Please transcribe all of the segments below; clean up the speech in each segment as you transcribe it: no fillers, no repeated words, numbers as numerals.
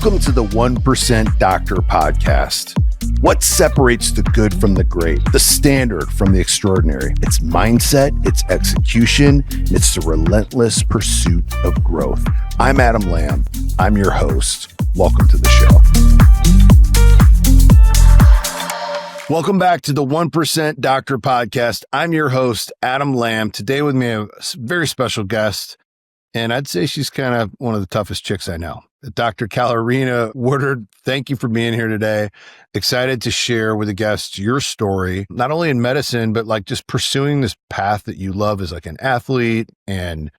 Welcome to the 1% Doctor Podcast. What separates the good from the great, the standard from the extraordinary? It's mindset, it's execution, it's the relentless pursuit of growth. I'm Adam Lamb. I'm your host. Welcome to the show. Welcome back to the 1% Doctor Podcast. I'm your host, Adam Lamb. Today with me, a very special guest, and I'd say she's kind of one of the toughest chicks I know. Dr. Callerina Woodard, thank you for being here today. Excited to share with the guests your story, not only in medicine, but like just pursuing this path that you love as like an athlete and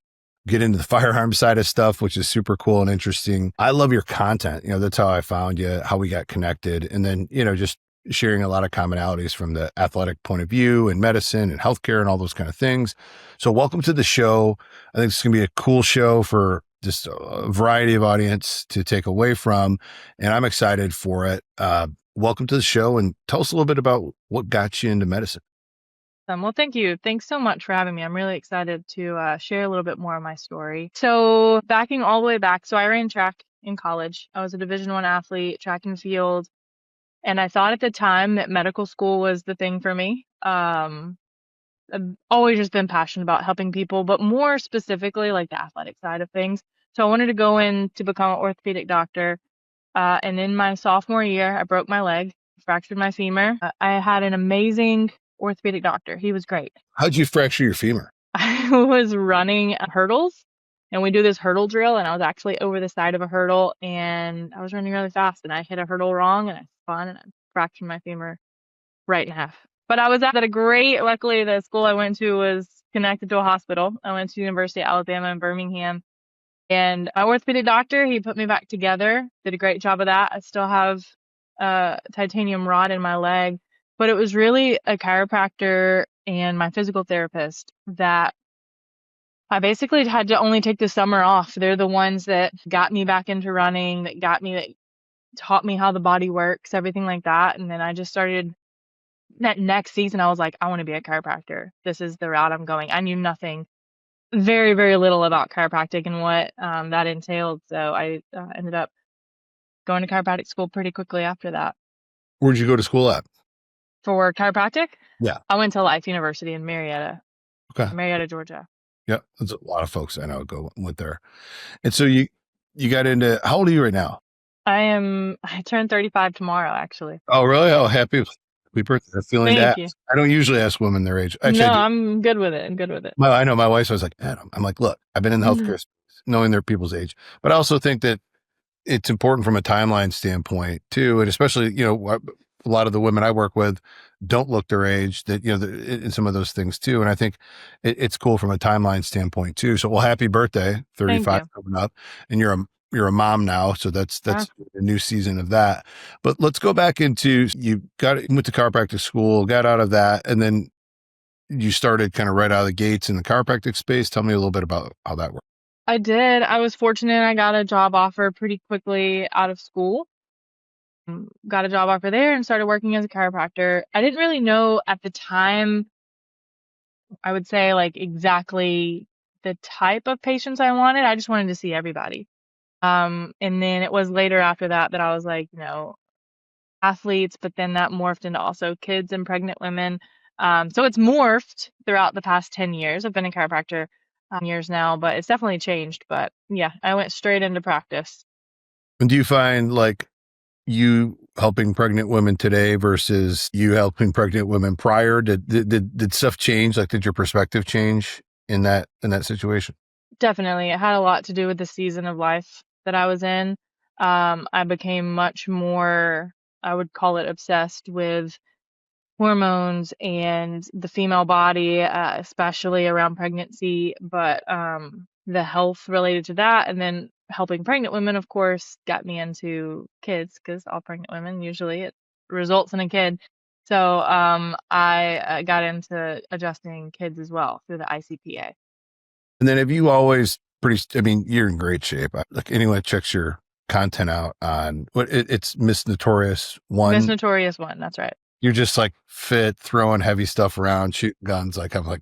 get into the firearms side of stuff, which is super cool and interesting. I love your content. That's how I found you, how we got connected. And then, just sharing a lot of commonalities from the athletic point of view and medicine and healthcare and all those kind of things. So welcome to the show. I think it's going to be a cool show for just a variety of audience to take away from, and I'm excited for it. Welcome to the show, and tell us a little bit about what got you into medicine. Well, thank you. Thanks so much for having me. I'm really excited to share a little bit more of my story. So backing all the way back, so I ran track in college. I was a Division I athlete, track and field. And I thought at the time that medical school was the thing for me. I've always just been passionate about helping people, but more specifically like the athletic side of things. So I wanted to go in to become an orthopedic doctor. And in my sophomore year, I broke my leg, fractured my femur. I had an amazing orthopedic doctor. He was great. How'd you fracture your femur? I was running hurdles. And we do this hurdle drill, and I was actually over the side of a hurdle, and I was running really fast, and I hit a hurdle wrong, and I spun, and I fractured my femur right in half. But I was luckily the school I went to was connected to a hospital. I went to University of Alabama in Birmingham, and my orthopedic doctor, he put me back together, did a great job of that. I still have a titanium rod in my leg, but it was really a chiropractor and my physical therapist that I basically had to only take the summer off. They're the ones that got me back into running, that taught me how the body works, everything like that. And then I just started that next season. I was like, I want to be a chiropractor. This is the route I'm going. I knew nothing, very, very little about chiropractic and what that entailed. So I ended up going to chiropractic school pretty quickly after that. Where'd you go to school at? For chiropractic? Yeah. I went to Life University in Marietta. Okay. Marietta, Georgia. Yeah, there's a lot of folks I know went there. And so you got into, how old are you right now? I turned 35 tomorrow, actually. Oh, really? Oh, happy birthday. I'm feeling Thank to you. ask. I don't usually ask women their age. Actually, no, I'm good with it. I know my wife was like, Adam, I'm like, look, I've been in the healthcare space, knowing their people's age, but I also think that it's important from a timeline standpoint too. And especially, a lot of the women I work with don't look their age, that, in some of those things too. And I think it's cool from a timeline standpoint too. So, well, happy birthday, 35 coming up, and you're a mom now. So that's a new season of that. But let's go back into, went to chiropractic school, got out of that, and then you started kind of right out of the gates in the chiropractic space. Tell me a little bit about how that worked. I did. I was fortunate. I got a job offer pretty quickly out of school. Got a job offer there and started working as a chiropractor. I didn't really know at the time, I would say, like exactly the type of patients I wanted. I just wanted to see everybody. And then it was later after that I was like, athletes, but then that morphed into also kids and pregnant women. So it's morphed throughout the past 10 years. I've been a chiropractor years now, but it's definitely changed. But yeah, I went straight into practice. And do you find like you helping pregnant women today versus you helping pregnant women prior? Did stuff change? Like, did your perspective change in that situation? Definitely. It had a lot to do with the season of life that I was in. I became much more, I would call it, obsessed with hormones and the female body, especially around pregnancy, but the health related to that, and then helping pregnant women, of course, got me into kids, because all pregnant women, usually it results in a kid. So I got into adjusting kids as well through the ICPA. And then have you always you're in great shape. Like anyone that checks your content out on it's Miss Notorious 1. Miss Notorious 1, that's right. You're just like fit, throwing heavy stuff around, shooting guns. Like, I'm like,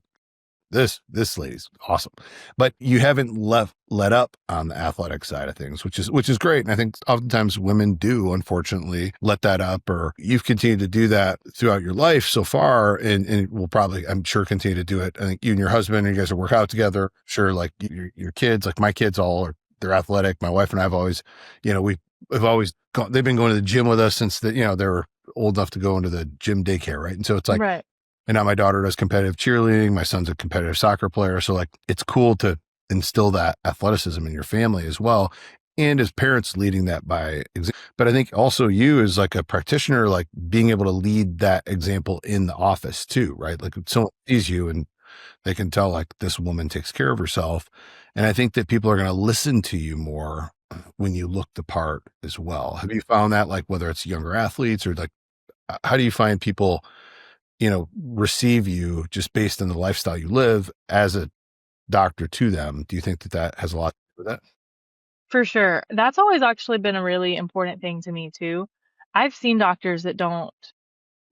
this lady's awesome. But you haven't let up on the athletic side of things, which is great. And I think oftentimes women do, unfortunately, let that up, or you've continued to do that throughout your life so far, and will probably, I'm sure, continue to do it. I think you and your husband, you guys will work out together. Sure, like your kids, like my kids, all are, they're athletic. My wife and I have always, we've always gone, they've been going to the gym with us since they were old enough to go into the gym daycare, right? And so it's like, Right. and now my daughter does competitive cheerleading. My son's a competitive soccer player. So like, it's cool to instill that athleticism in your family as well. And as parents, leading that by example. But I think also you as like a practitioner, like being able to lead that example in the office too, right? Like if someone sees you and they can tell like this woman takes care of herself. And I think that people are going to listen to you more when you look the part as well. Have you found that, like whether it's younger athletes or like, how do you find people receive you just based on the lifestyle you live as a doctor to them? Do you think that that has a lot to do with that? For sure. That's always actually been a really important thing to me too. I've seen doctors that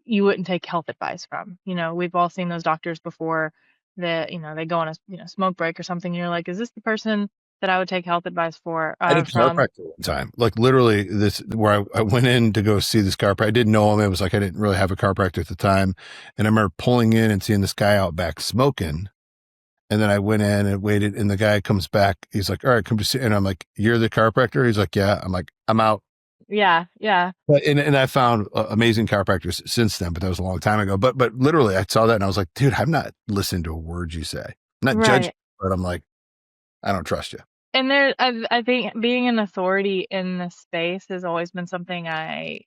you wouldn't take health advice from. We've all seen those doctors before that, they go on a, smoke break or something. And you're like, is this the person that I would take health advice I did from? chiropractor one time, like literally this, where I went in to go see this chiropractor. I didn't know him. It was like, I didn't really have a chiropractor at the time. And I remember pulling in and seeing this guy out back smoking. And then I went in and waited, and the guy comes back. He's like, all right, come to see. And I'm like, you're the chiropractor? He's like, yeah. I'm like, I'm out. Yeah. Yeah. And I found amazing chiropractors since then, but that was a long time ago. But literally I saw that and I was like, dude, I'm not listening to a word you say. I'm not judging, Right. but I'm like, I don't trust you. And I think being an authority in this space has always been something I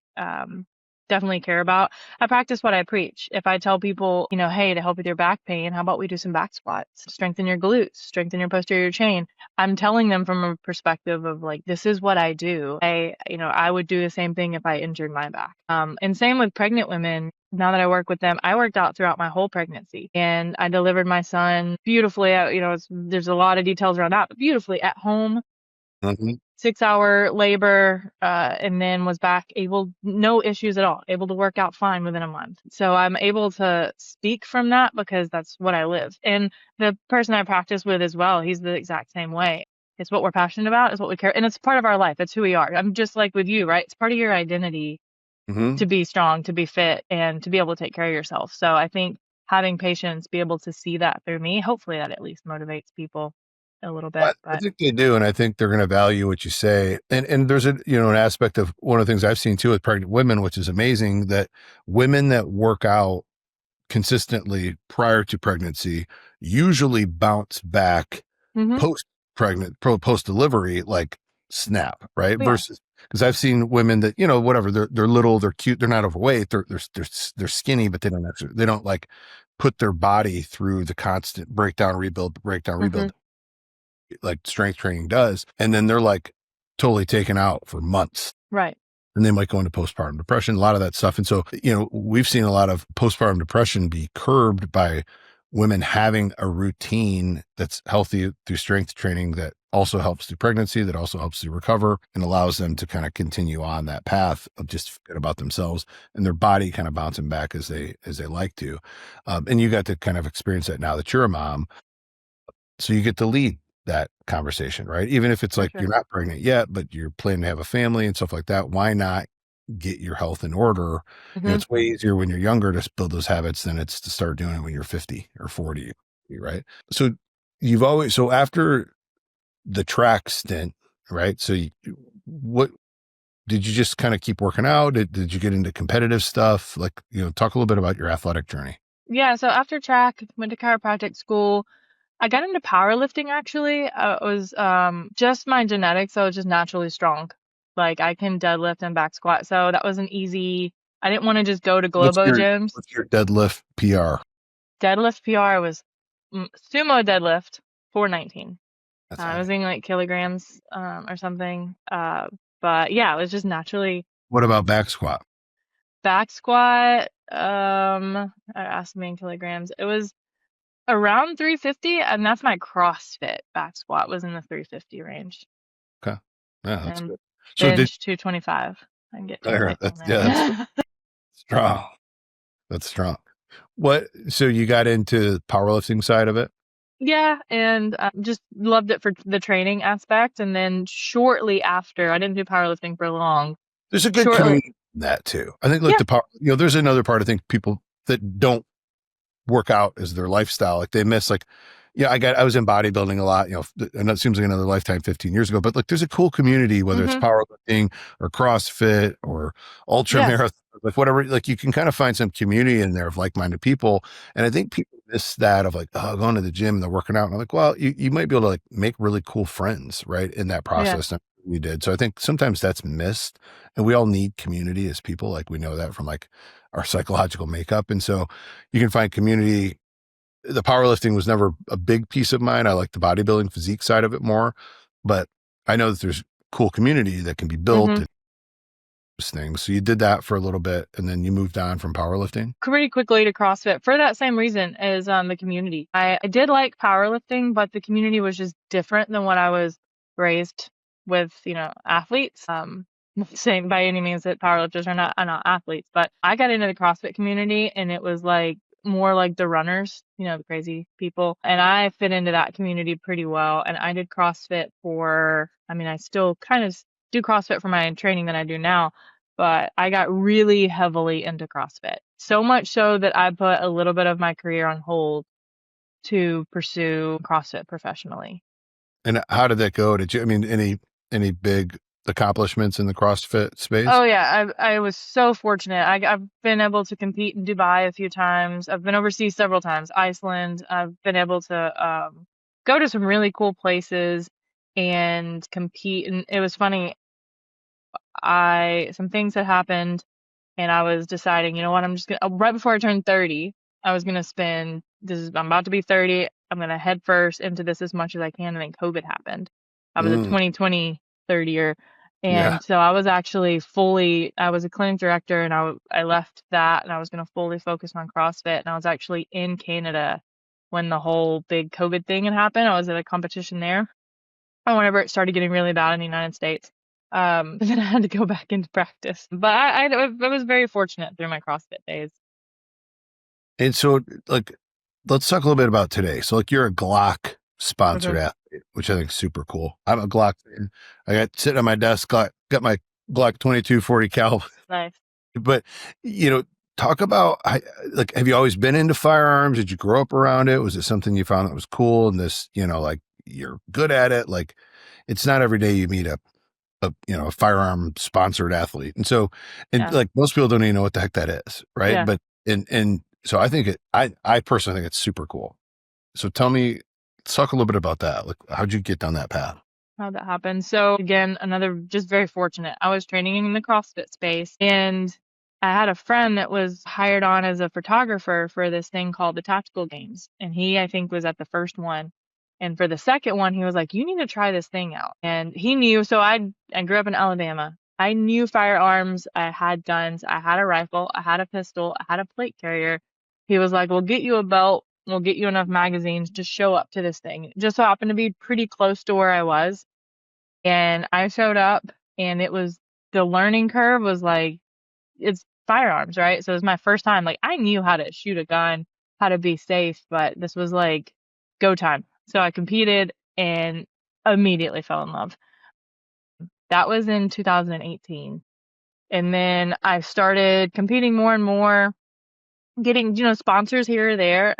definitely care about. I practice what I preach. If I tell people, hey, to help with your back pain, how about we do some back squats, strengthen your glutes, strengthen your posterior chain. I'm telling them from a perspective of like, this is what I do. I would do the same thing if I injured my back. And same with pregnant women. Now that I work with them, I worked out throughout my whole pregnancy, and I delivered my son beautifully. There's a lot of details around that, but beautifully at home. Mm-hmm. 6-hour labor, and then was back no issues at all, able to work out fine within a month. So I'm able to speak from that because that's what I live. And the person I practice with as well, he's the exact same way. It's what we're passionate about, it's what we care, and it's part of our life. It's who we are. I'm just like with you, right? It's part of your identity to be strong, to be fit, and to be able to take care of yourself. So I think having patients be able to see that through me, hopefully that at least motivates people a little bit. I But think they do, and I think they're going to value what you say. And there's an aspect of one of the things I've seen too with pregnant women, which is amazing, that women that work out consistently prior to pregnancy usually bounce back mhm. post delivery, like snap, right? Yeah. Versus, because I've seen women that whatever, they're little, they're cute, they're not overweight, they're skinny, but they don't like put their body through the constant breakdown, Mhm. rebuild like strength training does. And then they're like totally taken out for months. Right. And they might go into postpartum depression, a lot of that stuff. And so, we've seen a lot of postpartum depression be curbed by women having a routine that's healthy through strength training, that also helps through pregnancy, that also helps to recover and allows them to kind of continue on that path of just forget about themselves and their body kind of bouncing back as they like to. And you got to kind of experience that now that you're a mom. So you get to lead that conversation, right? Even if it's For like sure. you're not pregnant yet, but you're planning to have a family and stuff like that, why not get your health in order? Mhm. It's way easier when you're younger to build those habits than it's to start doing it when you're 50 or 40, right? So so after the track stint, right? So what did you just kind of keep working out? Did you get into competitive stuff? Like, talk a little bit about your athletic journey. Yeah, so after track, went to chiropractic school. I got into powerlifting actually. It was just my genetics, so I was just naturally strong. Like I can deadlift and back squat. So that was an easy. I didn't want to just go to What's Globo your gyms. what's your deadlift PR? Deadlift PR was sumo deadlift 419. That's I was high. in like kilograms or something. But yeah, it was just naturally What about back squat? back squat. I asked me in kilograms. It was around 350, and that's my CrossFit back squat was in the 350 range. Okay. Yeah, that's And good. So bench 225. I can get 250 on that's that. strong. That's strong. So you got into the powerlifting side of it? Yeah, and just loved it for the training aspect. And then shortly after, I didn't do powerlifting for long. There's a good Shortly, community in that too. I think like yeah, the power, there's another part. I think people that don't work out as their lifestyle, like they miss like, yeah, I was in bodybuilding a lot, and that seems like another lifetime 15 years ago, but like there's a cool community, whether it's hmm powerlifting or CrossFit or ultra yeah, marathon, like whatever, like you can kind of find some community in there of like-minded people. And I think people miss that of like, oh, going to the gym and they're working out. And I'm like, well, you might be able to like make really cool friends, right, in that yeah. process. And we did. So I think sometimes that's missed, and we all need community as people. Like we know that from like our psychological makeup. And so you can find community. The powerlifting was never a big piece of mine. I like the bodybuilding physique side of it more, but I know that there's cool community that can be built hmm and those things. So you did that for a little bit and then you moved on from powerlifting. Pretty quickly to CrossFit for that same reason as the community. I did like powerlifting, but the community was just different than what I was raised with, athletes. Not saying by any means that powerlifters are not athletes, but I got into the CrossFit community and it was like more like the runners, the crazy people. And I fit into that community pretty well. And I did CrossFit I still kind of do CrossFit for my training that I do now, but I got really heavily into CrossFit. So much so that I put a little bit of my career on hold to pursue CrossFit professionally. And how did that go? Any big accomplishments in the CrossFit space? Oh yeah, I was so fortunate. I've been able to compete in Dubai a few times. I've been overseas several times, Iceland. I've been able to go to some really cool places and compete. And it was funny. Some things had happened and I was deciding, you know what, right before I turned 30, I was gonna I'm about to be 30, I'm gonna head first into this as much as I can, and then COVID happened. I was a Mm, 2020 30-year, yeah. and so I was a clinic director, and I left that, and I was gonna fully focus on CrossFit, and I was actually in Canada when the whole big COVID thing had happened. I was at a competition there, and whenever it started getting really bad in the United States. But then I had to go back into practice. But I was very fortunate through my CrossFit days. And so like, let's talk a little bit about today. So like you're a Glock hmm sponsored athlete, which I think is super cool. I'm a Glock fan. I got sitting on my desk, got my Glock 2240 cal. Nice. But you know, talk about like, have you always been into firearms? Did you grow up around it? Was it something you found that was cool and this, like you're good at it? Like it's not every day you meet a firearm sponsored athlete. And so, and Yeah. like most people don't even know what the heck that is. Right. Yeah. But, and so I think I personally think it's super cool. So tell me, let's talk a little bit about that. Like, how'd you get down that path? How'd that happen? So again, another just very fortunate. I was training in the CrossFit space and I had a friend that was hired on as a photographer for this thing called the Tactical Games. And he, I think, was at the first one. And for the second one, he was like, you need to try this thing out. And he knew, so I grew up in Alabama. I knew firearms. I had guns. I had a rifle. I had a pistol. I had a plate carrier. He was like, we'll get you a belt. We'll get you enough magazines. Just show up to this thing. It just so happened to be pretty close to where I was. And I showed up and the learning curve was like, it's firearms, right? So it was my first time. Like I knew how to shoot a gun, how to be safe, but this was like go time. So I competed and immediately fell in love. That was in 2018. And then I started competing more and more, getting, sponsors here or there,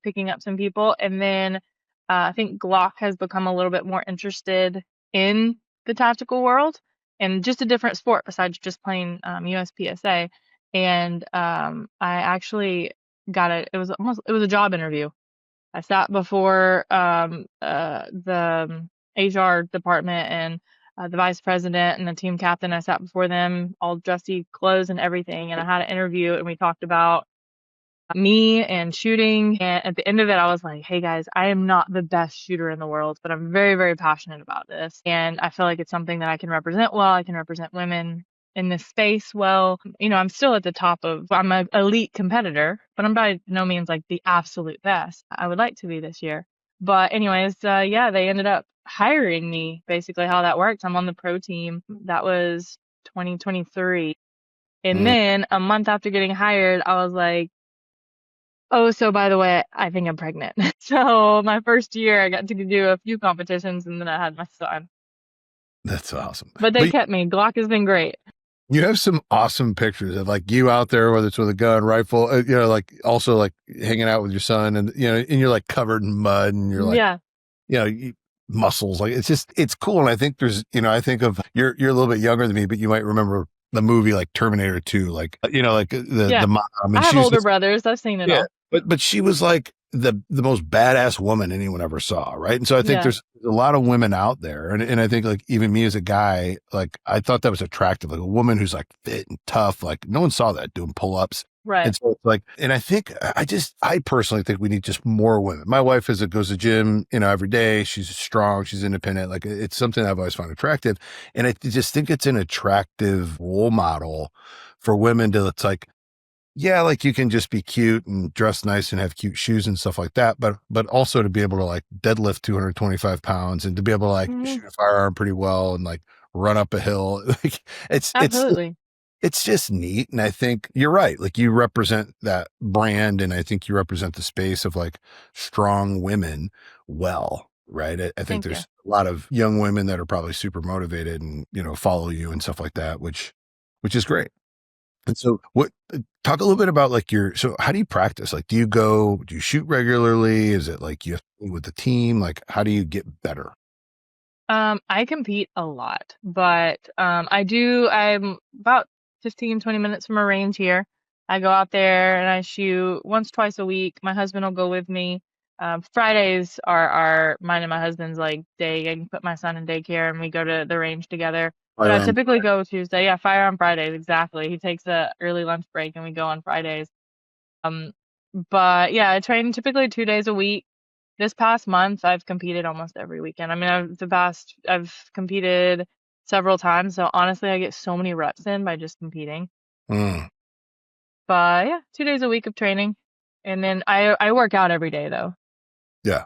picking up some people. And then I think Glock has become a little bit more interested in the tactical world and just a different sport besides just playing USPSA. And I actually it was a job interview. I sat before the HR department and the vice president and the team captain. I sat before them, all dressy clothes and everything. And I had an interview and we talked about me and shooting. And at the end of it, I was like, hey guys, I am not the best shooter in the world, but I'm very, very passionate about this. And I feel like it's something that I can represent well. I can represent women in this space well. I'm still at the I'm an elite competitor, but I'm by no means like the absolute best. I would like to be this year. But anyways, yeah, they ended up hiring me, basically how that works. I'm on the pro team. That was 2023. And Mm, then a month after getting hired, I was like, Oh, so by the way, I think I'm pregnant. So my first year, I got to do a few competitions, and then I had my son. That's awesome. But they But kept me. Glock has been great. you have some awesome pictures of like you out there, whether it's with a gun, rifle, like also like hanging out with your son, and and you're like covered in mud, and you're like, Yeah, muscles. Like it's cool. And I think there's, I think of you're a little bit younger than me, but you might remember the movie like Terminator 2, like like the yeah. mom, I and have she's older just brothers. I've seen it yeah, all. but she was like the most badass woman anyone ever saw, right? And so I think Yeah, there's a lot of women out there, and I think like even me as a guy, like I thought that was attractive, like a woman who's like fit and tough. Like no one saw that doing pull ups. right. And so it's like, and I think I personally think we need just more women. My wife goes to gym, every day. She's strong. She's independent. Like it's something I've always found attractive. And I just think it's an attractive role model for women to, it's like, yeah, like you can just be cute and dress nice and have cute shoes and stuff like that. But also to be able to like deadlift 225 pounds and to be able to like Hmm. shoot a firearm pretty well and like run up a hill. Like Absolutely. it's just neat. And I think you're right. Like you represent that brand. And I think you represent the space of like strong women well, right? I think Thank you. there's a lot of young women that are probably super motivated and, follow you and stuff like that, which is great. And so talk a little bit about like so how do you practice? Like, do you shoot regularly? Is it like you have to be with the team? Like, how do you get better? I compete a lot, but I'm about 15, 20 minutes from a range here. I go out there and I shoot once, twice a week. My husband will go with me. Fridays are mine and my husband's like day. I can put my son in daycare and we go to the range together. But I Firearm. typically go Tuesday. Yeah, fire on Fridays, exactly. He takes a early lunch break and we go on Fridays. Um, but yeah, I train typically 2 days a week. This past month, I've competed almost every weekend. I mean, I've competed several times. So honestly, I get so many reps in by just competing. Mm, But yeah, 2 days a week of training. And then I work out every day though. yeah.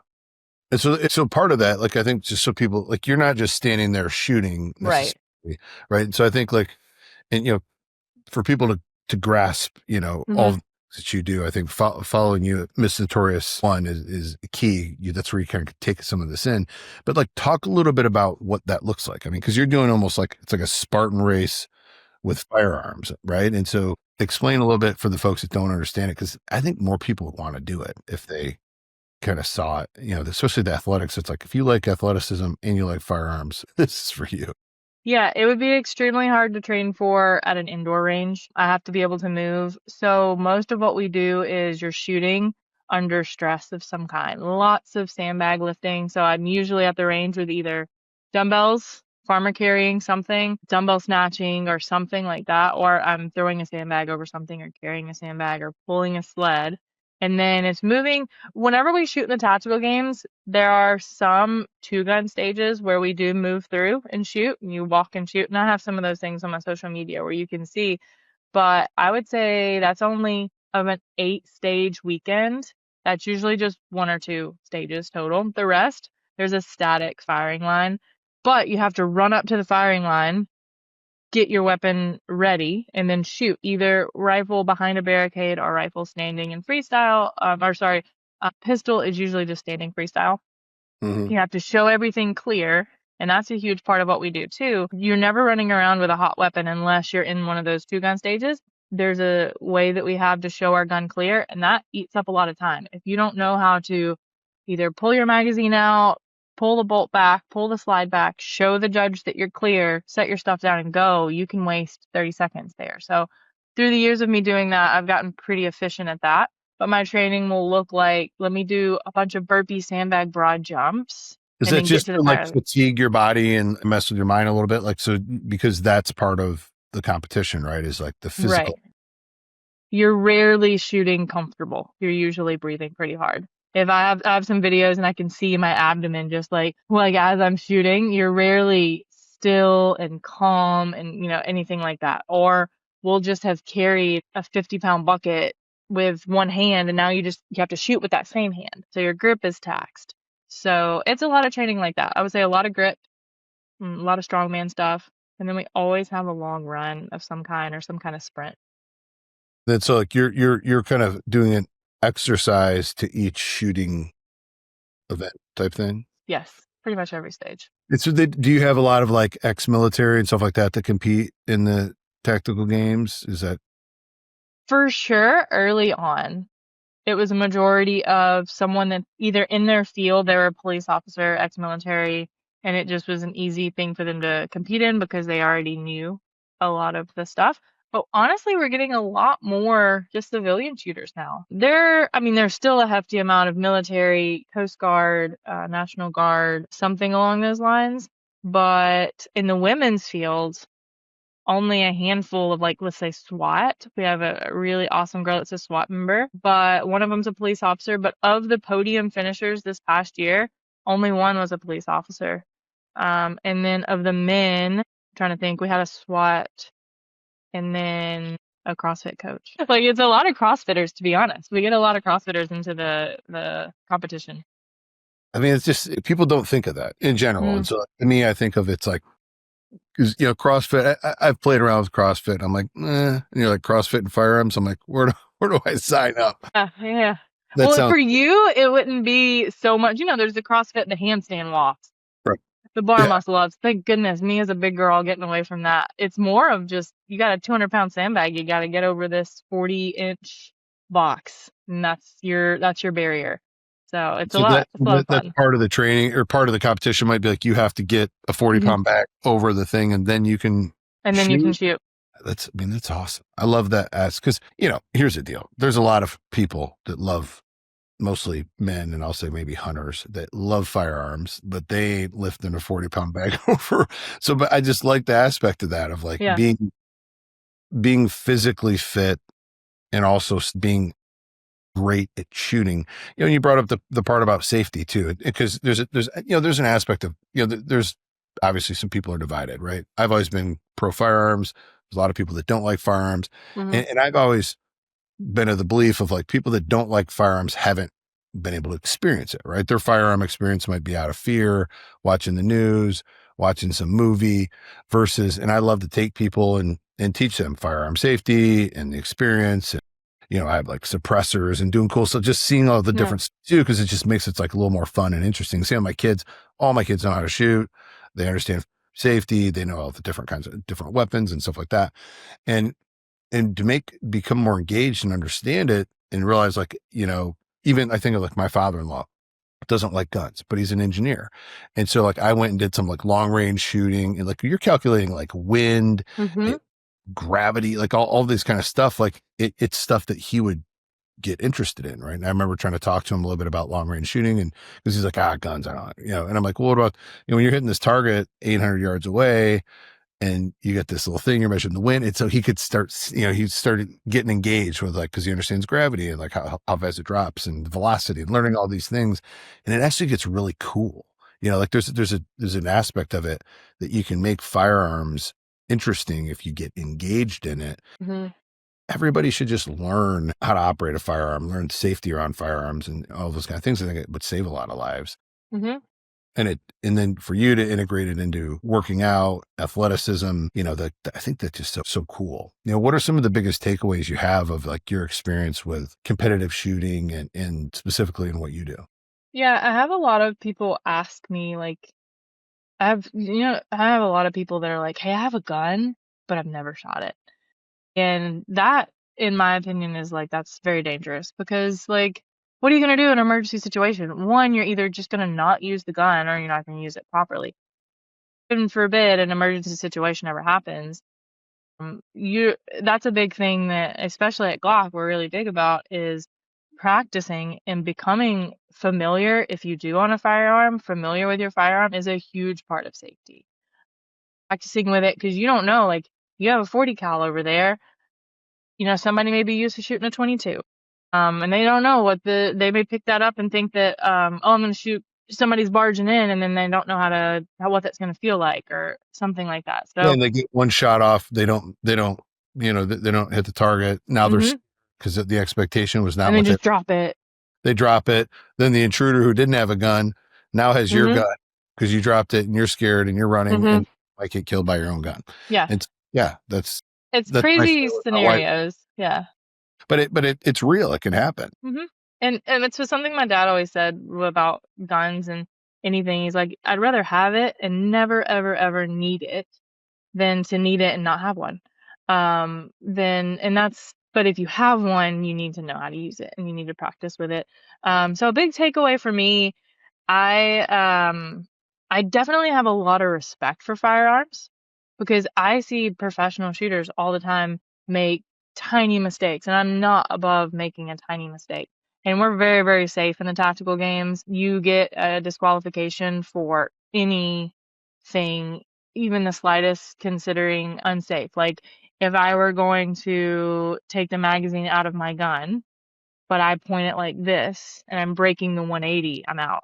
And so part of that, like, I think just so people, like, you're not just standing there shooting Right. necessarily, right? And so I think like, and, for people to grasp, all Hmm. the things that you do, I think following you, Miss Notorious one is key. That's where you kind of take some of this in, but like, talk a little bit about what that looks like. I mean, cause you're doing almost like, it's like a Spartan race with firearms, right? And so explain a little bit for the folks that don't understand it. Cause I think more people would want to do it if they kind of saw it, especially the athletics. It's like, if you like athleticism and you like firearms, this is for you. Yeah, it would be extremely hard to train for at an indoor range. I have to be able to move. So most of what we do is you're shooting under stress of some kind. Lots of sandbag lifting. So I'm usually at the range with either dumbbells, farmer carrying something, dumbbell snatching or something like that, or I'm throwing a sandbag over something or carrying a sandbag or pulling a sled. And then it's moving. Whenever we shoot in the tactical games, there are some two-gun stages where we do move through and shoot, and you walk and shoot. And I have some of those things on my social media where you can see. But I would say that's only of an 8-stage weekend. That's usually just one or two stages total. The rest, there's a static firing line, but you have to run up to the firing line, get your weapon ready, and then shoot either rifle behind a barricade or rifle standing in freestyle. Pistol is usually just standing freestyle. Mm-hmm. You have to show everything clear, and that's a huge part of what we do too. You're never running around with a hot weapon unless you're in one of those two-gun stages. There's a way that we have to show our gun clear, and that eats up a lot of time. If you don't know how to either pull your magazine out, pull the bolt back, pull the slide back, show the judge that you're clear, set your stuff down and go, you can waste 30 seconds there. So through the years of me doing that, I've gotten pretty efficient at that. But my training will look like, let me do a bunch of burpee sandbag broad jumps Is and that then get just to the to like fire. fatigue your body and mess with your mind a little bit? Like, so because that's part of the competition, right? Is like the Right. physical. You're rarely shooting comfortable. You're usually breathing pretty hard. If I have some videos and I can see my abdomen just like as I'm shooting, you're rarely still and calm and anything like that. Or we'll just have carried a 50-pound bucket with one hand and now you have to shoot with that same hand. So your grip is taxed. So it's a lot of training like that. I would say a lot of grip, a lot of strongman stuff, and then we always have a long run of some kind or some kind of sprint. Then so like you're kind of doing it exercise to each shooting event type thing? Yes, pretty much every stage. And so do you have a lot of like ex-military and stuff like that compete in the tactical games? Is that For sure, early on, it was a majority of someone that either in their field, they were a police officer, ex-military, and it just was an easy thing for them to compete in because they already knew a lot of the stuff. But honestly, we're getting a lot more just civilian shooters now. There's still a hefty amount of military, Coast Guard, National Guard, something along those lines. But in the women's field, only a handful of, like, let's say SWAT. We have a really awesome girl that's a SWAT member, but one of them's a police officer. But of the podium finishers this past year, only one was a police officer. And then of the men, I'm trying to think, we had a SWAT and then a CrossFit coach. Like, it's a lot of CrossFitters, to be honest. We get a lot of CrossFitters into the competition. I mean, it's just people don't think of that in general. And so to me, I think of it's like, because CrossFit. I've played around with CrossFit. I'm like, and you're like CrossFit and firearms. I'm like, where do I sign up? Yeah. For you, it wouldn't be so much. There's the CrossFit, the handstand walks, right, the bar muscle ups. Thank goodness, me as a big girl getting away from that. It's more of just, you got a 200-pound sandbag. You got to get over this 40-inch box, and that's your barrier. So it's a lot of fun. That's part of the training or part of the competition might be like, you have to get a 40-pound bag over the thing and then you can shoot. That's awesome. I love that because, here's the deal. There's a lot of people that love, mostly men, and I'll say maybe hunters, that love firearms, but they ain't lifting a 40-pound bag over. So, but I just like the aspect of that, of like being physically fit and also being great at shooting. You brought up the part about safety too, because there's an aspect of, there's obviously some people are divided, right? I've always been pro firearms. There's a lot of people that don't like firearms. And I've always been of the belief of like, people that don't like firearms haven't been able to experience it, right? Their firearm experience might be out of fear, watching the news, watching some movie and I love to take people and teach them firearm safety and the experience. And, I have like suppressors and doing cool stuff, just seeing all the different stuff too, because it just makes it like a little more fun and interesting. See how all my kids know how to shoot. They understand safety. They know all the different kinds of different weapons and stuff like that. And to become more engaged and understand it and realize, like, even I think of like my father-in-law doesn't like guns, but he's an engineer. And so like I went and did some like long range shooting, and like you're calculating like wind, gravity, like all this kind of stuff. Like it's stuff that he would get interested in. Right. And I remember trying to talk to him a little bit about long range shooting, and because he's like, guns, I don't, and I'm like, well, what about, when you're hitting this target 800 yards away, and you get this little thing, you're measuring the wind. And so he could start, he started getting engaged with, like, because he understands gravity and like how fast it drops and velocity, and learning all these things. And it actually gets really cool. Like there's an aspect of it that you can make firearms interesting if you get engaged in it. Everybody should just learn how to operate a firearm, learn safety around firearms and all those kind of things. I think it would save a lot of lives. And then for you to integrate it into working out, athleticism, I think that's just so cool. What are some of the biggest takeaways you have of like your experience with competitive shooting and specifically in what you do? Yeah, I have a lot of people ask me, like, I have a lot of people that are like, hey, I have a gun, but I've never shot it. And that, in my opinion, is like, that's very dangerous, because like, what are you going to do in an emergency situation? One, you're either just going to not use the gun, or you're not going to use it properly. Heaven forbid an emergency situation ever happens. That's a big thing that, especially at Glock, we're really big about, is practicing and becoming familiar. If you do own a firearm, familiar with your firearm is a huge part of safety. Practicing with it, because you don't know, like, you have a 40 cal over there, somebody may be used to shooting a 22. And they don't know they may pick that up and think that, I'm going to shoot, somebody's barging in, and then they don't know what that's going to feel like, or something like that. So, and they get one shot off. They don't hit the target. Now because the expectation was not, and they just drop it. They drop it. Then the intruder who didn't have a gun now has your gun, because you dropped it and you're scared and you're running and might get killed by your own gun. Yeah. It's crazy scenarios. Yeah. It's real. It can happen. Mm-hmm. And it's something my dad always said about guns and anything. He's like, I'd rather have it and never, ever, ever need it than to need it and not have one. But if you have one, you need to know how to use it and you need to practice with it. So a big takeaway for me, I definitely have a lot of respect for firearms because I see professional shooters all the time make tiny mistakes, and I'm not above making a tiny mistake. And we're very, very safe in the tactical games. You get a disqualification for anything, even the slightest, considering unsafe. Like if I were going to take the magazine out of my gun, but I point it like this and I'm breaking the 180, I'm out.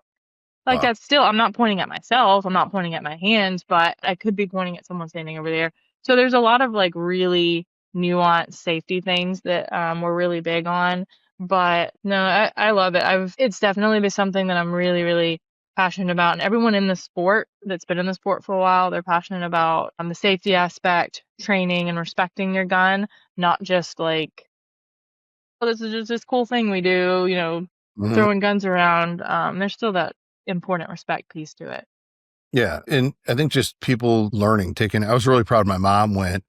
Like Wow. that's still, I'm not pointing at myself, I'm not pointing at my hands, but I could be pointing at someone standing over there. So there's a lot of like really nuanced safety things that we're really big on. But no, I love it. It's definitely been something that I'm really, really passionate about. And everyone in the sport that's been in the sport for a while, they're passionate about the safety aspect, training and respecting your gun, not just like, oh, this is just this cool thing we do, Mhm. throwing guns around. There's still that important respect piece to it. Yeah. And I think just people learning, I was really proud my mom went.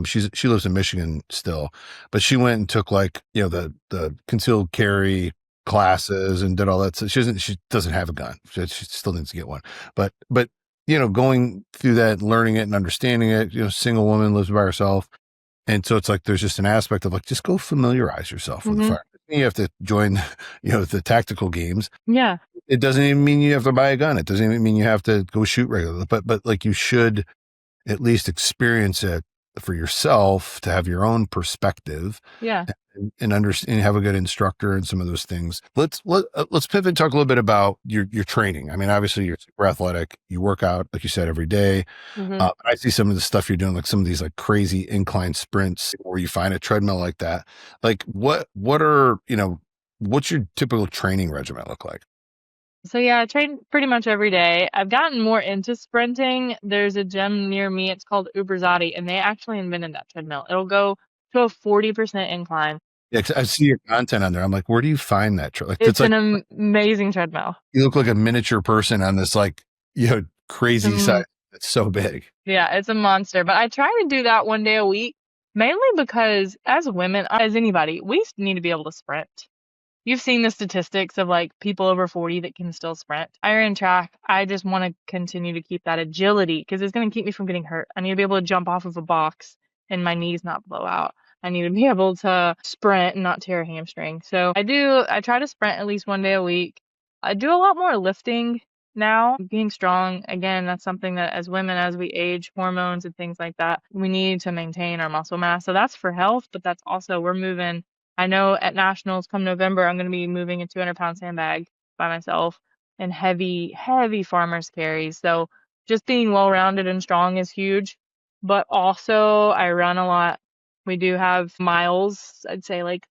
She lives in Michigan still, but she went and took like, the concealed carry classes and did all that. So she doesn't have a gun. She still needs to get one. But, going through that, learning it and understanding it, single woman lives by herself. And so it's like, there's just an aspect of like, just go familiarize yourself with the Mm-hmm. fire. You have to join, the tactical games. Yeah. It doesn't even mean you have to buy a gun. It doesn't even mean you have to go shoot regularly, but like you should at least experience it for yourself to have your own perspective Yeah. and understand, have a good instructor and some of those things. Let's pivot and talk a little bit about your training. I mean, obviously you're super athletic. You work out, like you said, every day. Mm-hmm. I see some of the stuff you're doing, like some of these like crazy incline sprints where you find a treadmill like that. Like what are, what's your typical training regimen look like? So yeah, I train pretty much every day. I've gotten more into sprinting. There's a gym near me. It's called Uberzati, and they actually invented that treadmill. It'll go to a 40% incline. Yeah, 'cause I see your content on there. I'm like, where do you find that? Like, it's It's like an amazing treadmill. you look like a miniature person on this, like, crazy Mm, site. It's so big. yeah, it's a monster. But I try to do that one day a week, mainly because as women, as anybody, we need to be able to sprint. You've seen the statistics of like people over 40 that can still sprint. I ran track. I just want to continue to keep that agility because it's going to keep me from getting hurt. I need to be able to jump off of a box and my knees not blow out. I need to be able to sprint and not tear a hamstring. So I try to sprint at least one day a week. I do a lot more lifting now. Being strong, again, that's something that as women, as we age, hormones and things like that, we need to maintain our muscle mass. So that's for health, but that's also, we're moving. I know at nationals come November, I'm going to be moving a 200-pound sandbag by myself and heavy, heavy farmer's carries. So just being well-rounded and strong is huge. But also I run a lot. We do have miles, I'd say like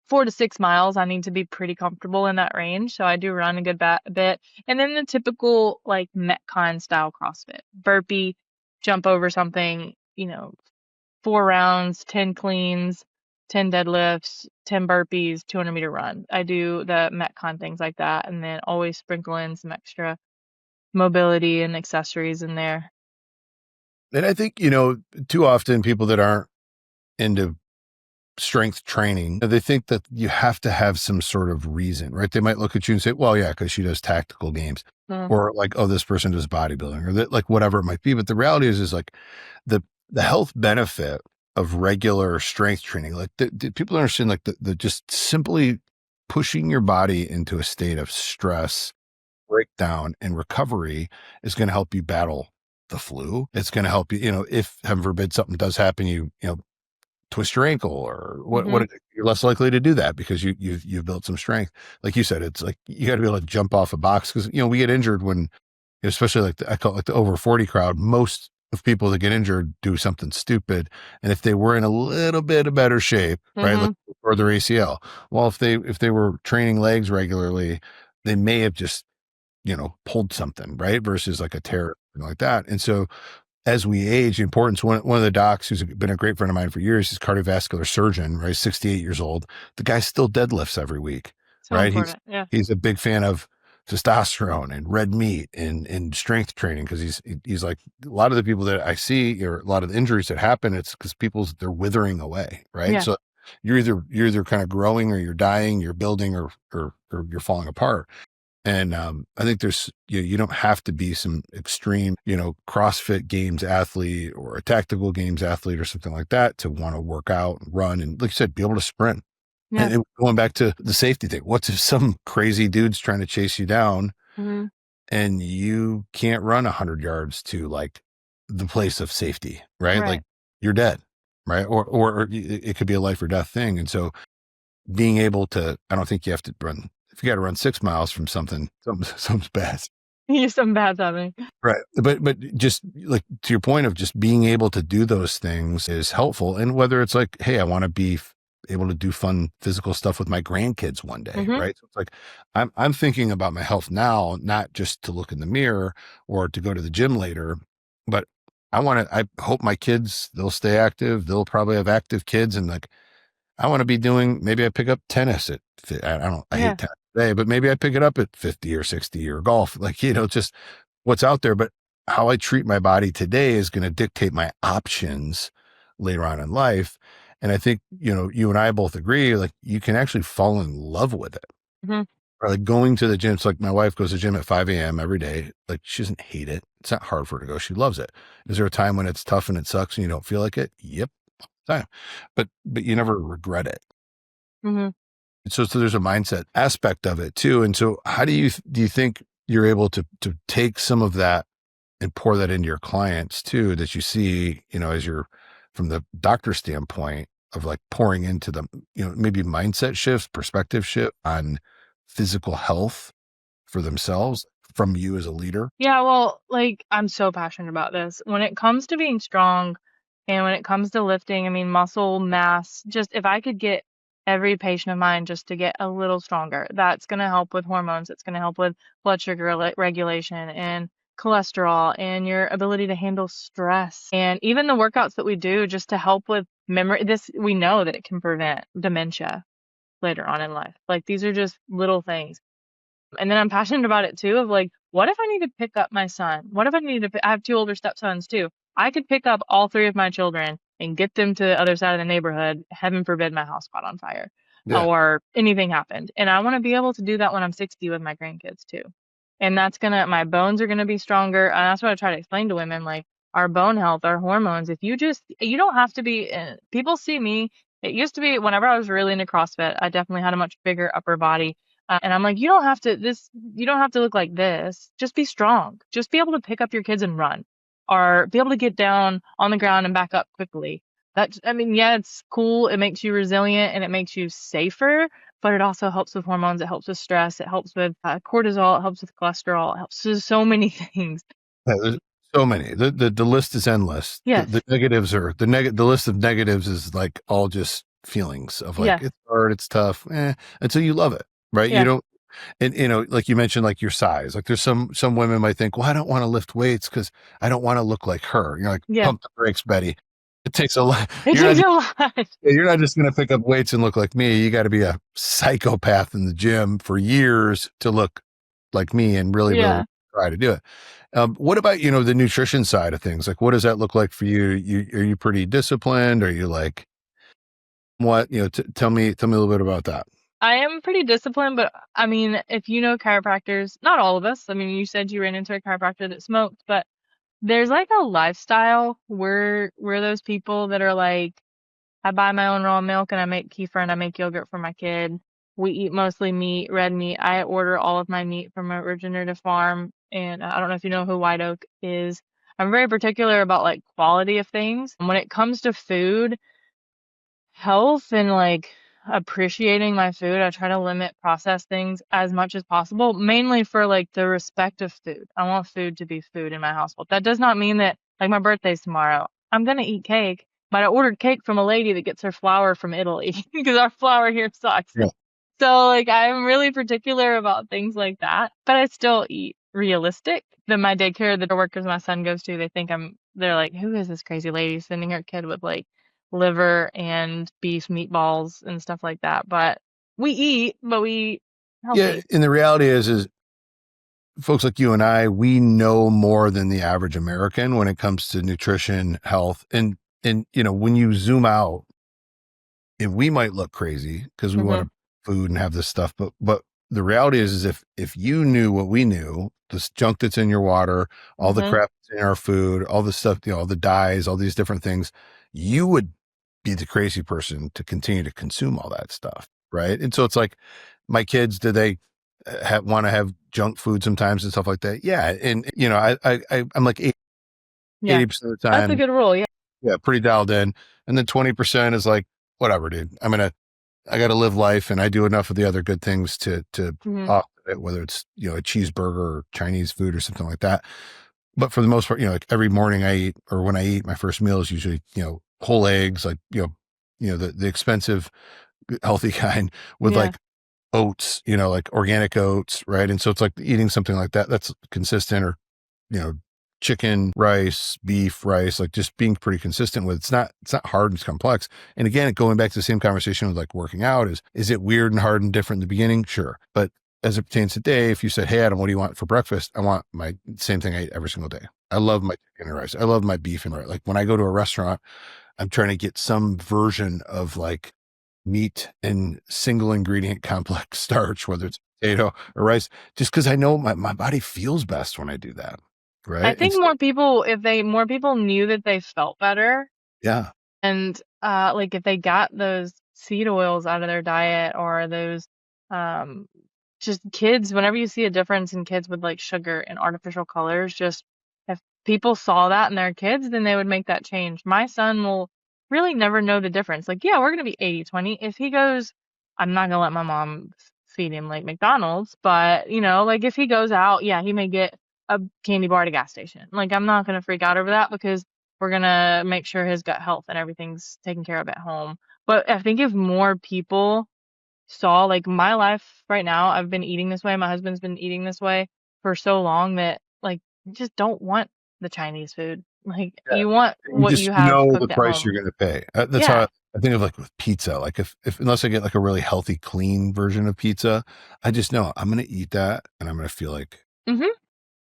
4 to 6 miles. I need to be pretty comfortable in that range. So I do run a good bit. And then the typical like Metcon style CrossFit, burpee, jump over something, 4 rounds, 10 cleans, 10 deadlifts, 10 burpees, 200-meter run. I do the Metcon things like that, and then always sprinkle in some extra mobility and accessories in there. And I think, too often people that aren't into strength training, they think that you have to have some sort of reason, right? They might look at you and say, well, yeah, because she does tactical games, Mm, or like, oh, this person does bodybuilding, or that, like, whatever it might be. But the reality is like the health benefit of regular strength training, like the people understand, like the just simply pushing your body into a state of stress, breakdown, and recovery is going to help you battle the flu. It's going to help you, if heaven forbid something does happen, twist your ankle or hmm you're less likely to do that because you've built some strength. Like you said, it's like you got to be able to jump off a box because we get injured when, especially like I call it like the over 40 crowd. Most of people that get injured do something stupid, and if they were in a little bit of better shape, right, like hmm or their ACL, well, if they were training legs regularly, they may have just pulled something, right, versus like a tear or something like that. And so as we age, the importance, one of the docs who's been a great friend of mine for years, is cardiovascular surgeon, right? 68 years old. The guy still deadlifts every week, So right? important. Yeah. He's a big fan of testosterone and red meat and strength training, because he's like, a lot of the people that I see, or a lot of the injuries that happen, it's because they're withering away, right? Yeah. So you're either kind of growing, or you're dying, you're building, or you're falling apart. And I think there's, you don't have to be some extreme, CrossFit Games athlete or a tactical games athlete or something like that to want to work out and run. And like you said, be able to sprint. Yeah. And going back to the safety thing, what's if some crazy dude's trying to chase you down and you can't run 100 yards to like the place of safety, right? Right. Like you're dead, right? Or it could be a life or death thing. And so being able to, I don't think you have to run, if you got to run 6 miles from something's bad. Some bad timing. Right. But just like to your point of just being able to do those things is helpful. And whether it's like, hey, I want to be able to do fun physical stuff with my grandkids one day, right? So it's like, I'm thinking about my health now, not just to look in the mirror or to go to the gym later, but I hope my kids, they'll stay active. They'll probably have active kids, and like, I want to be doing, maybe I pick up tennis I hate tennis today, but maybe I pick it up at 50 or 60, or golf, like, just what's out there. But how I treat my body today is going to dictate my options later on in life. And I think, you and I both agree, like you can actually fall in love with it. Or like going to the gym. It's like my wife goes to the gym at 5 a.m. every day. Like she doesn't hate it. It's not hard for her to go. She loves it. Is there a time when it's tough and it sucks and you don't feel like it? Yep. Time. But you never regret it. So there's a mindset aspect of it too. And so how do you think you're able to take some of that and pour that into your clients too, that you see, as you're from the doctor standpoint of like pouring into them, maybe mindset shifts, perspective shift on physical health for themselves from you as a leader? Yeah, well, like I'm so passionate about this. When it comes to being strong and when it comes to lifting, I mean, muscle mass, just if I could get every patient of mine just to get a little stronger, that's going to help with hormones. It's going to help with blood sugar regulation and cholesterol and your ability to handle stress. And even the workouts that we do just to help with memory, we know that it can prevent dementia later on in life. Like these are just little things. And then I'm passionate about it too, of like, what if I need to pick up my son? What if I need to, I have 2 older stepsons too. I could pick up all 3 of my children and get them to the other side of the neighborhood. Heaven forbid my house caught on fire or anything happened. And I want to be able to do that when I'm 60 with my grandkids too. And my bones are going to be stronger. And that's what I try to explain to women, like our bone health, our hormones. If you don't have to be, people see me. It used to be whenever I was really into CrossFit, I definitely had a much bigger upper body. And I'm like, you don't have to look like this. Just be strong. Just be able to pick up your kids and run, or be able to get down on the ground and back up quickly. It's cool. It makes you resilient and it makes you safer, but it also helps with hormones. It helps with stress. It helps with cortisol. It helps with cholesterol. It helps with so many things. Yeah, there's so many. The list is endless. Yes. The negatives are the list of negatives is like all just feelings of like, it's hard, it's tough, until you love it. Right. Yeah. You don't, and like you mentioned, like your size, like there's some women might think, well, I don't want to lift weights because I don't want to look like her. You're like, pump the brakes, Betty. It takes a lot. You're not just going to pick up weights and look like me. You got to be a psychopath in the gym for years to look like me and really try to do it. What about, the nutrition side of things? Like, what does that look like for you? Are you pretty disciplined? Are you like, what, tell me a little bit about that. I am pretty disciplined, but I mean, if you know chiropractors, not all of us. I mean, you said you ran into a chiropractor that smoked, but there's like a lifestyle where we're those people that are like, I buy my own raw milk and I make kefir and I make yogurt for my kid. We eat mostly meat, red meat. I order all of my meat from a regenerative farm. And I don't know if you know who White Oak is. I'm very particular about like quality of things. When it comes to food, health and like appreciating my food, I try to limit processed things as much as possible, mainly for like the respect of food. I want food to be food in my household. That does not mean that, like, my birthday's tomorrow, I'm gonna eat cake, but I ordered cake from a lady that gets her flour from Italy because our flour here sucks. So like I'm really particular about things like that, but I still eat realistic. Then my daycare, the workers my son goes to, they're like, who is this crazy lady sending her kid with like liver and beef meatballs and stuff like that? But we eat Yeah. healthy. And the reality is folks like you and I, we know more than the average American when it comes to nutrition, health, and when you zoom out, and we might look crazy because we want to food and have this stuff, but the reality is if you knew what we knew, this junk that's in your water, all the crap that's in our food, all the stuff, all the dyes, all these different things, you would be the crazy person to continue to consume all that stuff, right? And so it's like, my kids, do they want to have junk food sometimes and stuff like that? Yeah, and I'm like 80% of the time. That's a good rule. Yeah, pretty dialed in, and then 20% is like, whatever, dude. I got to live life, and I do enough of the other good things to offset it, whether it's a cheeseburger or Chinese food or something like that. But for the most part, like every morning I eat, or when I eat, my first meal is usually whole eggs, like the expensive healthy kind with like oats, like organic oats, right? And so it's like eating something like that that's consistent, or chicken, rice, beef, rice, like just being pretty consistent with it's not hard and complex. And again, going back to the same conversation with like working out, is it weird and hard and different in the beginning? Sure. But as it pertains to today, if you said, hey Adam, what do you want for breakfast? I want my same thing I eat every single day. I love my chicken and rice. I love my beef and rice. Like when I go to a restaurant, I'm trying to get some version of like meat and single ingredient complex starch, whether it's potato or rice, just because I know my body feels best when I do that. Right. I think if more people knew that they felt better. Yeah. And like if they got those seed oils out of their diet, or those just kids, whenever you see a difference in kids with like sugar and artificial colors, just if people saw that in their kids, then they would make that change. My son will really never know the difference. Like, yeah, we're going to be 80-20. If he goes, I'm not going to let my mom feed him like McDonald's, but like if he goes out, yeah, he may get a candy bar at a gas station. Like, I'm not going to freak out over that, because we're going to make sure his gut health and everything's taken care of at home. But I think if more people saw, like my life right now, I've been eating this way, my husband's been eating this way for so long, that like you just don't want the Chinese food. Like you want what you have cooked the at price home. you're going to pay. That's how I think of like with pizza. Like if unless I get like a really healthy, clean version of pizza, I just know I'm going to eat that and I'm going to feel like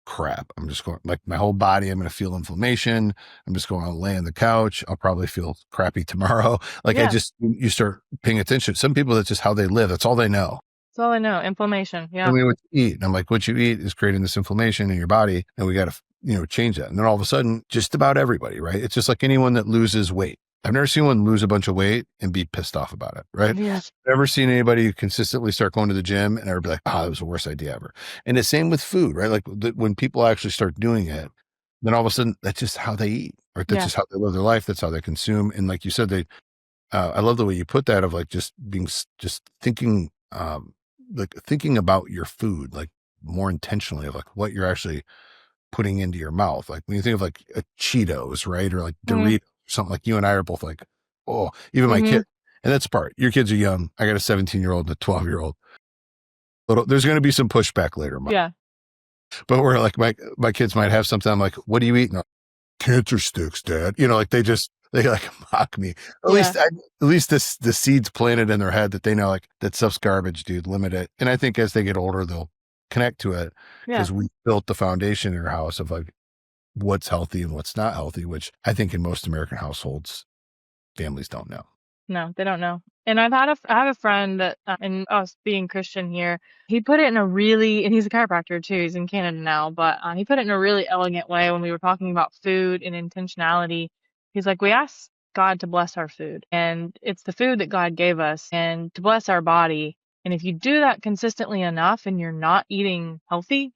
crap. I'm just going, like my whole body, I'm going to feel inflammation. I'm just going to lay on the couch. I'll probably feel crappy tomorrow. Like you start paying attention. Some people, that's just how they live. That's all they know. That's all I know. Inflammation. Yeah. I mean, what you eat. And I'm like, what you eat is creating this inflammation in your body. And we got to, change that. And then all of a sudden, just about everybody, right? It's just like anyone that loses weight. I've never seen one lose a bunch of weight and be pissed off about it, right? Yes. Never seen anybody consistently start going to the gym and ever be like, oh, that was the worst idea ever. And the same with food, right? Like when people actually start doing it, then all of a sudden that's just how they eat, right? That's just how they live their life. That's how they consume. And like you said, I love the way you put that, of like just thinking, like thinking about your food, like more intentionally, of like what you're actually putting into your mouth. Like when you think of like a Cheetos, right? Or like Doritos, something, like you and I are both like, oh, even my kid. And that's part, your kids are young. I got a 17-year-old and a 12-year-old. But there's going to be some pushback later. Yeah. But we're like, my kids might have something. I'm like, what do you eat? Cancer sticks, Dad. Like they like mock me. At least the seeds planted in their head that they know, like, that stuff's garbage, dude, limit it. And I think as they get older, they'll connect to it, because we built the foundation in our house of like what's healthy and what's not healthy, which I think in most American households, families don't know. No, they don't know. And I have a friend that, and us being Christian here, he put it in a really, and he's a chiropractor too, he's in Canada now, but he put it in a really elegant way when we were talking about food and intentionality. He's like, we ask God to bless our food, and it's the food that God gave us, and to bless our body. And if you do that consistently enough and you're not eating healthy,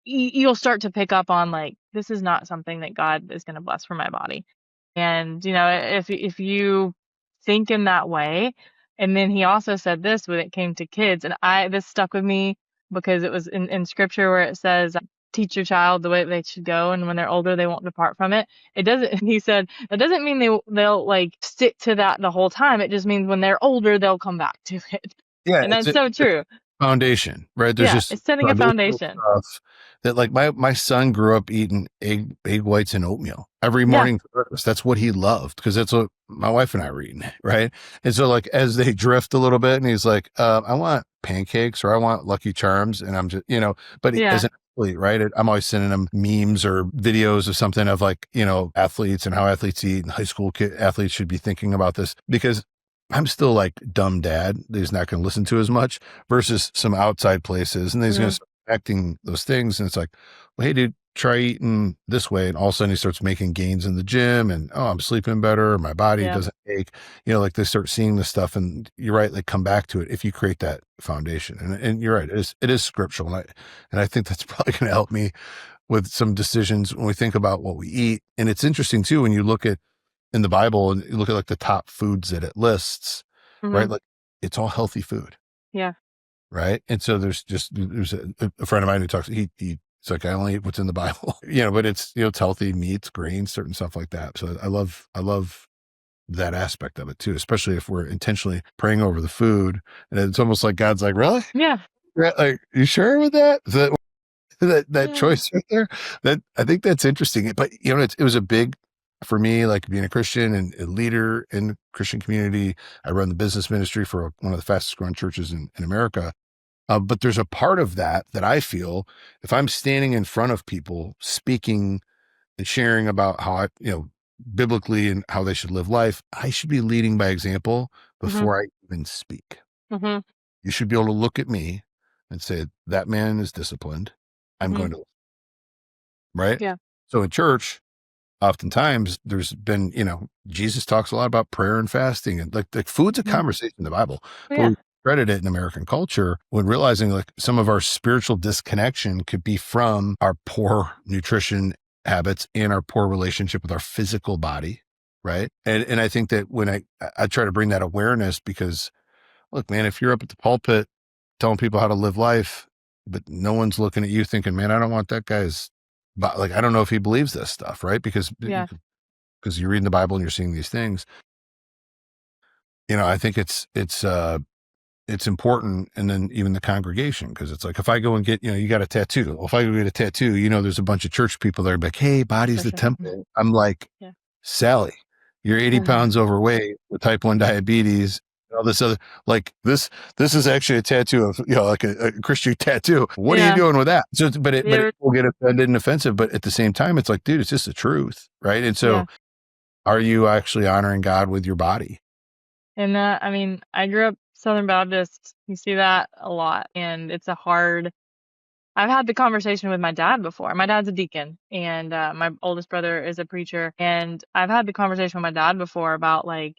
you'll start to pick up on, like, this is not something that God is going to bless for my body. And, if you think in that way. And then he also said this when it came to kids, and this stuck with me, because it was in scripture where it says, teach your child the way they should go, and when they're older, they won't depart from it. He said, that doesn't mean they'll like stick to that the whole time. It just means when they're older, they'll come back to it. Yeah. And that's so true. foundation, right? There's Yeah, just it's setting a foundational foundation. stuff that, like, my son grew up eating egg whites and oatmeal every Yeah, morning for breakfast. That's what he loved because that's what my wife and I were eating, right? And so, like, as they drift a little bit, and he's like, I want pancakes or I want Lucky Charms, and I'm just, but as yeah, an athlete, right? I'm always sending him memes or videos of something of, like, athletes and how athletes eat, and high school athletes should be thinking about this because I'm still like dumb dad that he's not going to listen to as much versus some outside places. And then he's going mhm, to start acting those things. And it's like, well, hey, dude, try eating this way. And all of a sudden he starts making gains in the gym and, oh, I'm sleeping better. My body yeah, doesn't ache. Like they start seeing this stuff. And you're right, like come back to it if you create that foundation. And you're right, it is scriptural. And I think that's probably going to help me with some decisions when we think about what we eat. And it's interesting too, when you look at in the Bible and you look at like the top foods that it lists, right? mhm, Like it's all healthy food, yeah, right? And so there's a friend of mine who talks, it's like, I only eat what's in the Bible, but it's healthy meats, grains, certain stuff like that. So I love that aspect of it too, especially if we're intentionally praying over the food. And it's almost like God's like, really? yeah, Yeah, like, you sure with that? That yeah, choice right there, that I think that's interesting. But it was a big for me, like being a Christian and a leader in the Christian community. I run the business ministry for one of the fastest growing churches in America. But there's a part of that I feel if I'm standing in front of people speaking and sharing about how biblically and how they should live life, I should be leading by example mhm, before I even speak. mhm, You should be able to look at me and say, that man is disciplined. I'm mhm, going to, right? yeah, So in church, oftentimes there's been, Jesus talks a lot about prayer and fasting and like food's a mhm, conversation in the Bible, but yeah, we credit it in American culture when realizing like some of our spiritual disconnection could be from our poor nutrition habits and our poor relationship with our physical body. Right. And I think that when I try to bring that awareness because look, man, if you're up at the pulpit telling people how to live life, but no one's looking at you thinking, man, I don't want that guy's, but like, I don't know if he believes this stuff, right? yeah, Because you're reading the Bible and you're seeing these things, I think it's important. And then even the congregation, because it's like, if I go and get, you got a tattoo, well, if I go get a tattoo, there's a bunch of church people that are like, hey, body's for the sure. temple. I'm like, Yeah. Sally, you're 80 pounds overweight with type 1 diabetes, all this other, like this is actually a tattoo of, like a Christian tattoo. What are you Yeah. doing with that? So, but Yeah. it will get offended and offensive, but at the same time, it's like, dude, it's just the truth. Right. And so Yeah. are you actually honoring God with your body? And I mean, I grew up Southern Baptist. You see that a lot. And I've had the conversation with my dad before. My dad's a deacon, and my oldest brother is a preacher. And I've had the conversation with my dad before about like,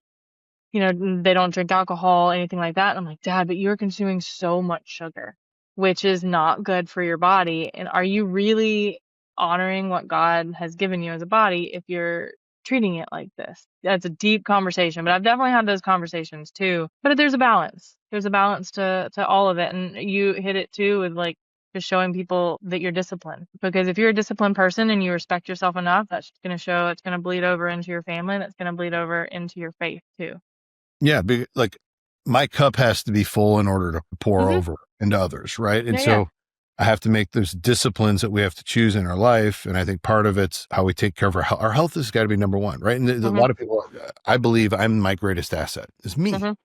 they don't drink alcohol, anything like that. And I'm like, Dad, but you're consuming so much sugar, which is not good for your body. And are you really honoring what God has given you as a body if you're treating it like this? That's a deep conversation, but I've definitely had those conversations too. But there's a balance. There's a balance to all of it. And you hit it too with like just showing people that you're disciplined. Because if you're a disciplined person and you respect yourself enough, that's going to show, it's going to bleed over into your family, and it's going to bleed over into your faith too. Yeah. Like my cup has to be full in order to pour Mhm. over into others. Right. And Yeah, yeah. so I have to make those disciplines that we have to choose in our life. And I think part of it's how we take care of our health. Our health has got to be number one. Right. And a Mhm. lot of people, I believe I'm my greatest asset is me, Mhm.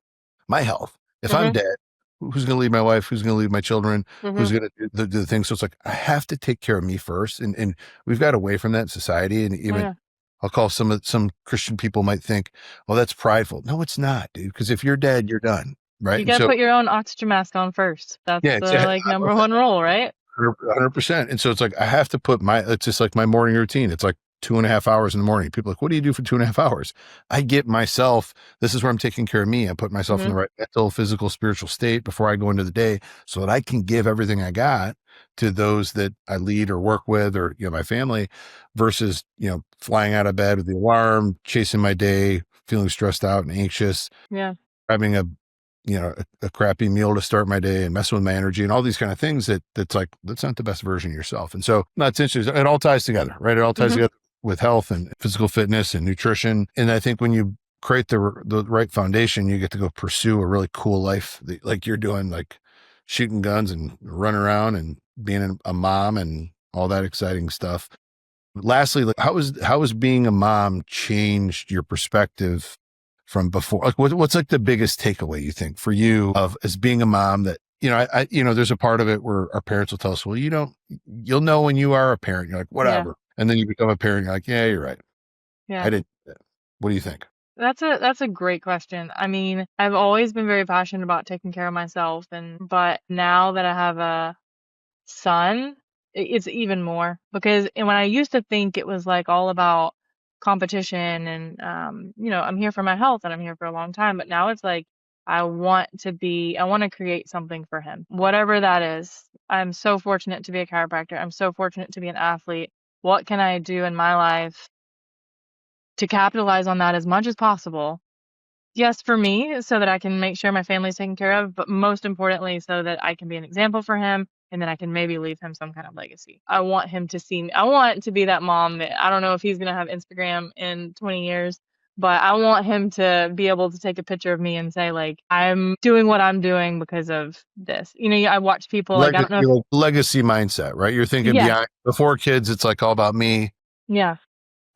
my health. If I'm Mhm. dead, who's going to leave my wife? Who's going to leave my children? Who's Mhm. going to do the things? So it's like, I have to take care of me first. And we've got away from that in society. And Oh, even yeah. I'll call some Christian people might think, well, that's prideful. No, it's not, dude. Because if you're dead, you're done. Right. You And gotta so, put your own oxygen mask on first. That's yeah, the, exactly. like, I love number that. one rule, right? 100%. And so it's like, I have to put it's just like my morning routine. It's like 2.5 hours in the morning. People are like, what do you do for 2.5 hours? I get myself, this is where I'm taking care of me. I put myself in Mhm. the right mental, physical, spiritual state before I go into the day so that I can give everything I got to those that I lead or work with or, my family versus, flying out of bed with the alarm, chasing my day, feeling stressed out and anxious, Yeah. having a crappy meal to start my day and messing with my energy and all these kind of things that's like, that's not the best version of yourself. And so that's interesting. It all ties together, right? It all ties Mhm. together with health and physical fitness and nutrition. And I think when you create the right foundation, you get to go pursue a really cool life like you're doing, like shooting guns and running around and being a mom and all that exciting stuff. Lastly, like how has being a mom changed your perspective from before? Like what's like the biggest takeaway you think for you of as being a mom that, there's a part of it where our parents will tell us, well, you'll know when you are a parent. You're like, whatever. Yeah. And then you become a parent. You're like, yeah, you're right. Yeah. I didn't. What do you think? That's a great question. I mean, I've always been very passionate about taking care of myself, but now that I have a son, it's even more, because when I used to think it was like all about competition and I'm here for my health and I'm here for a long time, but now it's like I want to create something for him, whatever that is. I'm so fortunate to be a chiropractor. I'm so fortunate to be an athlete. What can I do in my life to capitalize on that as much as possible? Yes, for me, so that I can make sure my family's taken care of, but most importantly, so that I can be an example for him, and then I can maybe leave him some kind of legacy. I want him to see me. I want to be that mom that, I don't know if he's going to have Instagram in 20 years, but I want him to be able to take a picture of me and say, like, I'm doing what I'm doing because of this. I watch people like, I don't know. Legacy mindset, right? You're thinking beyond, before kids, it's like all about me. Yeah.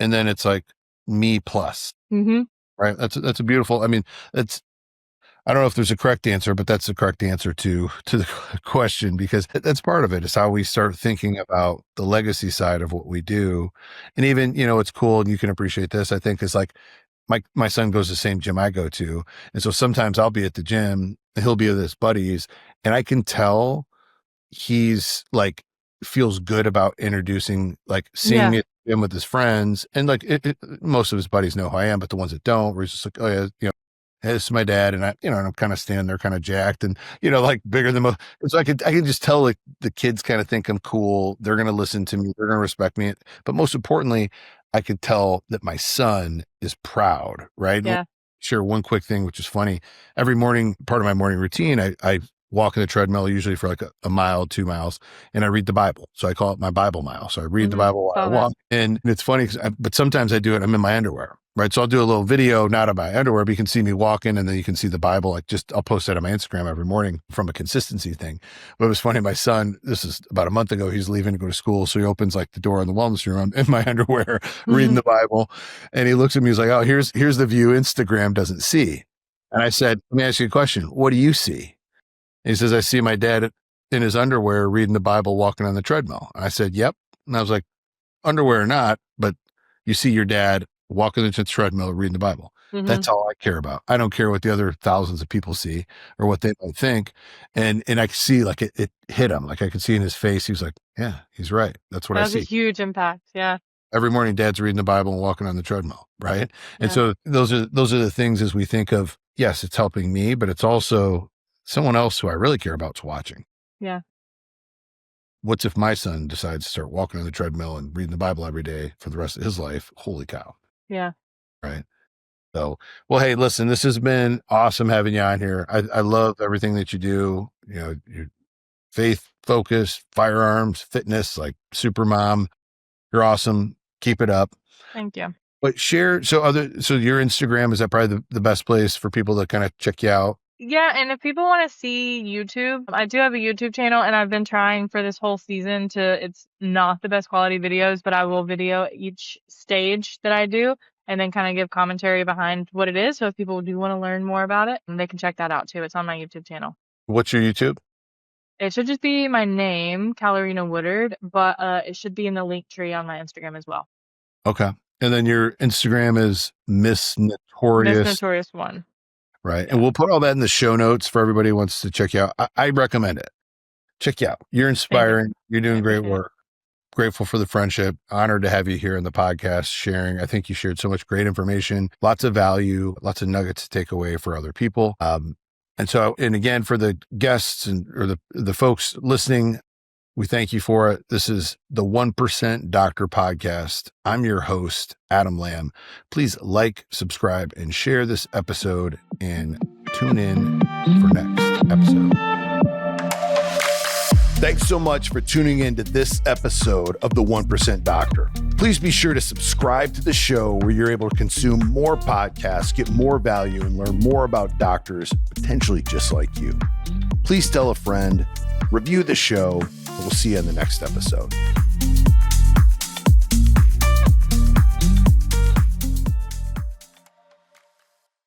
And then it's like me plus. Mm-hmm. Right. That's a beautiful, I mean, I don't know if there's a correct answer, but that's the correct answer to the question, because that's part of it, is how we start thinking about the legacy side of what we do. And even, it's cool. And you can appreciate this, I think, is like my son goes to the same gym I go to. And so sometimes I'll be at the gym and he'll be with his buddies, and I can tell he's like, feels good about introducing, like seeing me at the gym with his friends. And like most of his buddies know who I am, but the ones that don't, where he's just like, oh yeah, hey, this is my dad. And and I'm kind of standing there kind of jacked and, like bigger than most. So I can just tell like the kids kind of think I'm cool. They're going to listen to me. They're going to respect me. But most importantly, I could tell that my son is proud. Right. Yeah. Share one quick thing, which is funny. Every morning, part of my morning routine, I walk in the treadmill usually for like a mile, 2 miles, and I read the Bible. So I call it my Bible mile. So I read the Bible while I walk. And it's funny, but sometimes I do it, I'm in my underwear, right? So I'll do a little video, not of my underwear, but you can see me walking, and then you can see the Bible. Like I'll post that on my Instagram every morning from a consistency thing. But it was funny, my son, this is about a month ago, he's leaving to go to school. So he opens like the door in the wellness room. I'm in my underwear reading the Bible. And he looks at me, he's like, oh, here's the view Instagram doesn't see. And I said, let me ask you a question. What do you see? He says, I see my dad in his underwear reading the Bible, walking on the treadmill. And I said, yep. And I was like, underwear or not, but you see your dad walking into the treadmill, reading the Bible. Mm-hmm. That's all I care about. I don't care what the other thousands of people see or what they might think. And I could see like it hit him. Like I could see in his face. He was like, yeah, he's right. That's what I see. That was a huge impact. Yeah. Every morning, dad's reading the Bible and walking on the treadmill. Right. And so those are the things as we think of, yes, it's helping me, but it's also someone else who I really care about is watching. Yeah. What's if my son decides to start walking on the treadmill and reading the Bible every day for the rest of his life? Holy cow. Yeah. Right. So, well, hey, listen, this has been awesome having you on here. I love everything that you do. You're faith focused, firearms, fitness, like super mom. You're awesome. Keep it up. Thank you. But share, so your Instagram, is that probably the best place for people to kind of check you out? Yeah, and if people want to see YouTube, I do have a YouTube channel, and I've been trying for this whole season it's not the best quality videos, but I will video each stage that I do and then kind of give commentary behind what it is. So if people do want to learn more about it, they can check that out too. It's on my YouTube channel. What's your YouTube? It should just be my name, Callerina Woodard, but it should be in the link tree on my Instagram as well. Okay. And then your Instagram is Miss Notorious. Miss Notorious 1. Right. Yeah. And we'll put all that in the show notes for everybody who wants to check you out. I recommend it. Check you out. You're inspiring. You're doing great work. Grateful for the friendship. Honored to have you here in the podcast sharing. I think you shared so much great information, lots of value, lots of nuggets to take away for other people. And again, for the guests or the folks listening, we thank you for it. This is the 1% Doctor Podcast. I'm your host, Adam Lamb. Please like, subscribe, and share this episode, and tune in for next episode. Thanks so much for tuning in to this episode of the 1% Doctor. Please be sure to subscribe to the show where you're able to consume more podcasts, get more value, and learn more about doctors potentially just like you. Please tell a friend, review the show, and we'll see you in the next episode.